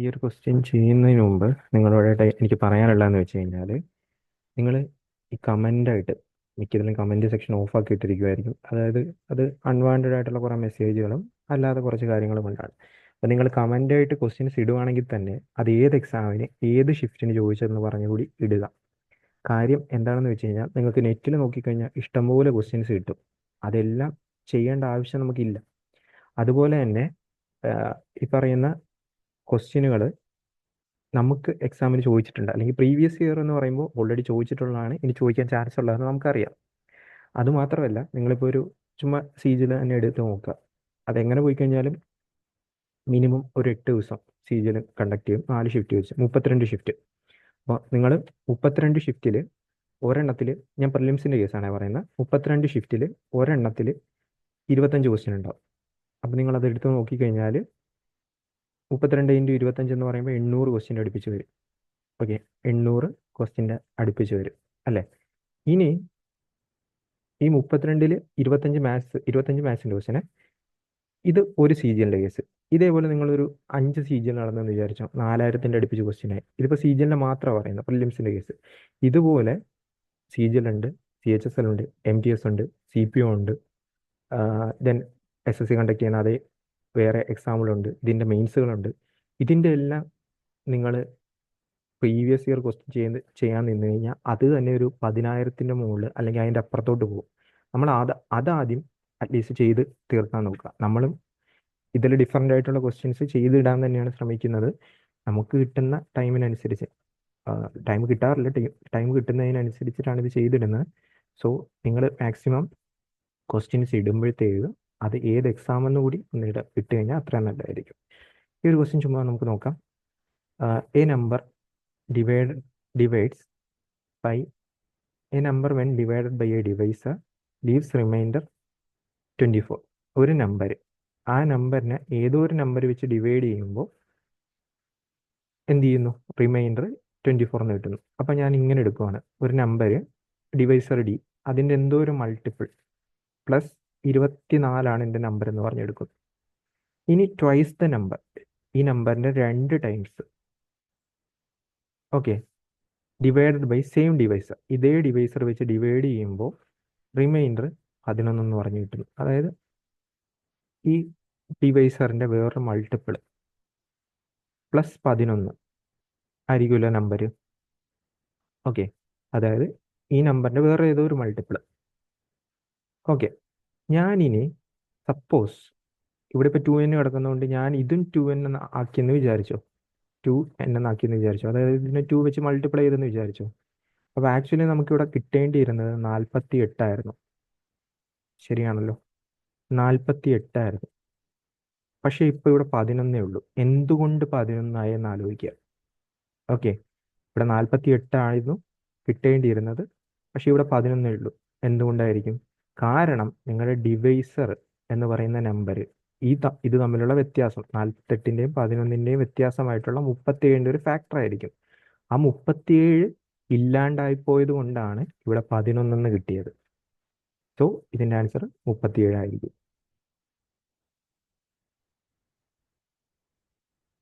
ഈ ഒരു ക്വസ്റ്റ്യൻ ചെയ്യുന്നതിന് മുമ്പ് നിങ്ങളോടായിട്ട് എനിക്ക് പറയാനുള്ളതെന്ന് വെച്ച് കഴിഞ്ഞാൽ നിങ്ങൾ ഈ കമൻ്റായിട്ട് മിക്കതിലും കമൻറ്റ് സെക്ഷൻ ഓഫ് ആക്കി ഇട്ടിരിക്കുമായിരിക്കും. അതായത് അത് അൺവാണ്ടഡ് ആയിട്ടുള്ള കുറേ മെസ്സേജുകളും അല്ലാതെ കുറച്ച് കാര്യങ്ങളും കൊണ്ടാണ്. അപ്പോൾ നിങ്ങൾ കമൻ്റായിട്ട് ക്വസ്റ്റ്യൻസ് ഇടുവാണെങ്കിൽ തന്നെ അത് ഏത് എക്സാമിന് ഏത് ഷിഫ്റ്റിന് ചോദിച്ചതെന്ന് പറഞ്ഞു കൂടി ഇടുക. കാര്യം എന്താണെന്ന് വെച്ച് കഴിഞ്ഞാൽ നിങ്ങൾക്ക് നെറ്റിൽ നോക്കിക്കഴിഞ്ഞാൽ ഇഷ്ടംപോലെ ക്വസ്റ്റ്യൻസ് കിട്ടും. അതെല്ലാം ചെയ്യേണ്ട ആവശ്യം നമുക്കില്ല. അതുപോലെ തന്നെ ഈ പറയുന്ന ക്വസ്റ്റ്യനുകൾ നമുക്ക് എക്സാമിന് ചോദിച്ചിട്ടുണ്ട്, അല്ലെങ്കിൽ പ്രീവിയസ് ഇയർ എന്ന് പറയുമ്പോൾ ഓൾറെഡി ചോദിച്ചിട്ടുള്ളതാണ്, ഇനി ചോദിക്കാൻ ചാൻസ് ഉള്ളതെന്ന് നമുക്കറിയാം. അതുമാത്രമല്ല, നിങ്ങളിപ്പോൾ ഒരു ചുമ്മാ സീജിൽ തന്നെ എടുത്ത് നോക്കുക. അതെങ്ങനെ പോയി കഴിഞ്ഞാലും മിനിമം ഒരു 8 ദിവസം സീജിൽ കണ്ടക്ട് ചെയ്യും, 4 ഷിഫ്റ്റ് വെച്ച് 32 ഷിഫ്റ്റ്. അപ്പോൾ നിങ്ങൾ 32 ഷിഫ്റ്റിൽ ഒരെണ്ണത്തിൽ, ഞാൻ പ്രിലിംസിൻ്റെ കേസാണ് പറയുന്നത്, 32 ഷിഫ്റ്റിൽ ഒരെണ്ണത്തിൽ 25 ക്വസ്റ്റ്യൻ ഉണ്ടാവും. അപ്പോൾ നിങ്ങളത് എടുത്ത് നോക്കിക്കഴിഞ്ഞാൽ 32 × 25 എന്ന് പറയുമ്പോൾ 800 ക്വസ്റ്റ്യൻ അടുപ്പിച്ച് വരും. ഓക്കെ, 800 ക്വസ്റ്റ്യൻ്റെ അടുപ്പിച്ച് വരും അല്ലേ. ഇനി ഈ 32-ൽ 25 മാത്സിൻ്റെ ക്വസ്റ്റ്യന്, ഇത് ഒരു സി ജി എല്ലിൻ്റെ കേസ്. ഇതേപോലെ നിങ്ങളൊരു 5 സി ജി എൽ നടന്നെന്ന് വിചാരിച്ചോ, 4000-ൻ്റെ അടുപ്പിച്ച് ക്വസ്റ്റ്യനായി. ഇതിപ്പോൾ സി ജി എല്ലിൻ്റെ മാത്രമാണ് പറയുന്നത്, പ്രിലിംസിൻ്റെ കേസ്. ഇതുപോലെ സി ജി എൽ ഉണ്ട്, സി എച്ച് എസ് എൽ ഉണ്ട്, എം ടി എസ് ഉണ്ട്, സി പി ഒ ഉണ്ട്, then S S C conduct ചെയ്യുന്ന അതേ വേറെ എക്സാമുകളുണ്ട്, ഇതിൻ്റെ മെയിൻസുകളുണ്ട്. ഇതിൻ്റെ എല്ലാം നിങ്ങൾ പ്രീവിയസ് ഇയർ ക്വസ്റ്റ്യൻ ചെയ്യാൻ നിന്ന് കഴിഞ്ഞാൽ അത് തന്നെ ഒരു 10,000-ൻ്റെ മുകളിൽ അല്ലെങ്കിൽ അതിൻ്റെ അപ്പുറത്തോട്ട് പോകും. നമ്മൾ അതാദ്യം അറ്റ്ലീസ്റ്റ് ചെയ്ത് തീർക്കാൻ നോക്കുക. നമ്മളും ഇതിൽ ഡിഫറൻ്റ് ആയിട്ടുള്ള ക്വസ്റ്റ്യൻസ് ചെയ്തിടാൻ തന്നെയാണ് ശ്രമിക്കുന്നത്. നമുക്ക് കിട്ടുന്ന ടൈമിനനുസരിച്ച്, ടൈം കിട്ടാറില്ല, ടൈം കിട്ടുന്നതിനനുസരിച്ചിട്ടാണ് ഇത് ചെയ്തിടുന്നത്. സോ നിങ്ങൾ മാക്സിമം ക്വസ്റ്റ്യൻസ് ഇടുമ്പോഴത്തേക്ക് അത് ഏത് എക്സാം എന്ന് കൂടി ഒന്ന് ഇട്ട് കഴിഞ്ഞാൽ അത്രയും നല്ലതായിരിക്കും. ഈ ഒരു ക്വസ്റ്റ്യൻ ചുമ്മാ നമുക്ക് നോക്കാം. A number divides by a number when divided by a divisor leaves remainder 24. ഒരു നമ്പർ, ആ നമ്പറിനെ ഏതോ ഒരു നമ്പർ വെച്ച് ഡിവൈഡ് ചെയ്യുമ്പോൾ എന്ത് ചെയ്യുന്നു? റിമൈൻഡർ 24 എന്ന് കിട്ടുന്നു. അപ്പം ഞാൻ ഇങ്ങനെ എടുക്കുവാണ്, ഒരു നമ്പർ ഡിവൈസർ ഡി, അതിൻ്റെ എന്തോ ഒരു മൾട്ടിപ്പിൾ പ്ലസ് 24 എൻ്റെ നമ്പർ എന്ന് പറഞ്ഞെടുക്കുന്നു. ഇനി ട്വൈസ് ദ നമ്പർ, ഈ നമ്പറിൻ്റെ 2 times. Okay, divided by same divisor, ഇതേ ഡിവൈസർ വെച്ച് ഡിവൈഡ് ചെയ്യുമ്പോൾ റിമൈൻഡർ 11 എന്ന് പറഞ്ഞു കിട്ടുന്നു. അതായത് ഈ ഡിവൈസറിൻ്റെ വേറൊരു മൾട്ടിപ്പിൾ പ്ലസ് 11 ആയിരിക്കുമല്ലോ നമ്പർ. ഓക്കെ, അതായത് ഈ നമ്പറിൻ്റെ വേറെ ഏതോ ഒരു മൾട്ടിപ്പിൾ. ഓക്കെ, ഞാനിനി സപ്പോസ് ഇവിടെ ഇപ്പോൾ 2n കിടക്കുന്നതുകൊണ്ട് ഞാൻ ഇതും 2n ആക്കിയെന്ന് വിചാരിച്ചോ, 2n എന്നാക്കിയെന്ന് വിചാരിച്ചോ, അതായത് ഇതിനെ 2 വെച്ച് മൾട്ടിപ്ലൈ ചെയ്തെന്ന് വിചാരിച്ചോ. അപ്പോൾ ആക്ച്വലി നമുക്കിവിടെ കിട്ടേണ്ടിയിരുന്നത് 48 ആയിരുന്നു. ശരിയാണല്ലോ, 48 ആയിരുന്നു. പക്ഷേ ഇപ്പോൾ ഇവിടെ 11 ഉള്ളൂ. എന്തുകൊണ്ട് 11 ആയെന്ന് ആലോചിക്കുക. ഓക്കെ, ഇവിടെ 48 ആയിരുന്നു കിട്ടേണ്ടിയിരുന്നത്, പക്ഷേ ഇവിടെ 11 ഉള്ളൂ. എന്തുകൊണ്ടായിരിക്കും? കാരണം നിങ്ങളുടെ ഡിവൈസർ എന്ന് പറയുന്ന നമ്പർ, ഇത് തമ്മിലുള്ള വ്യത്യാസം, 48-ൻ്റെയും 11-ൻ്റെയും വ്യത്യാസമായിട്ടുള്ള 37-ൻ്റെ ഒരു ഫാക്ടർ ആയിരിക്കും. ആ 37 ഇല്ലാണ്ടായിപ്പോയത് കൊണ്ടാണ് ഇവിടെ 11 കിട്ടിയത്. സോ ഇതിൻ്റെ ആൻസർ 37 ആയിരിക്കും.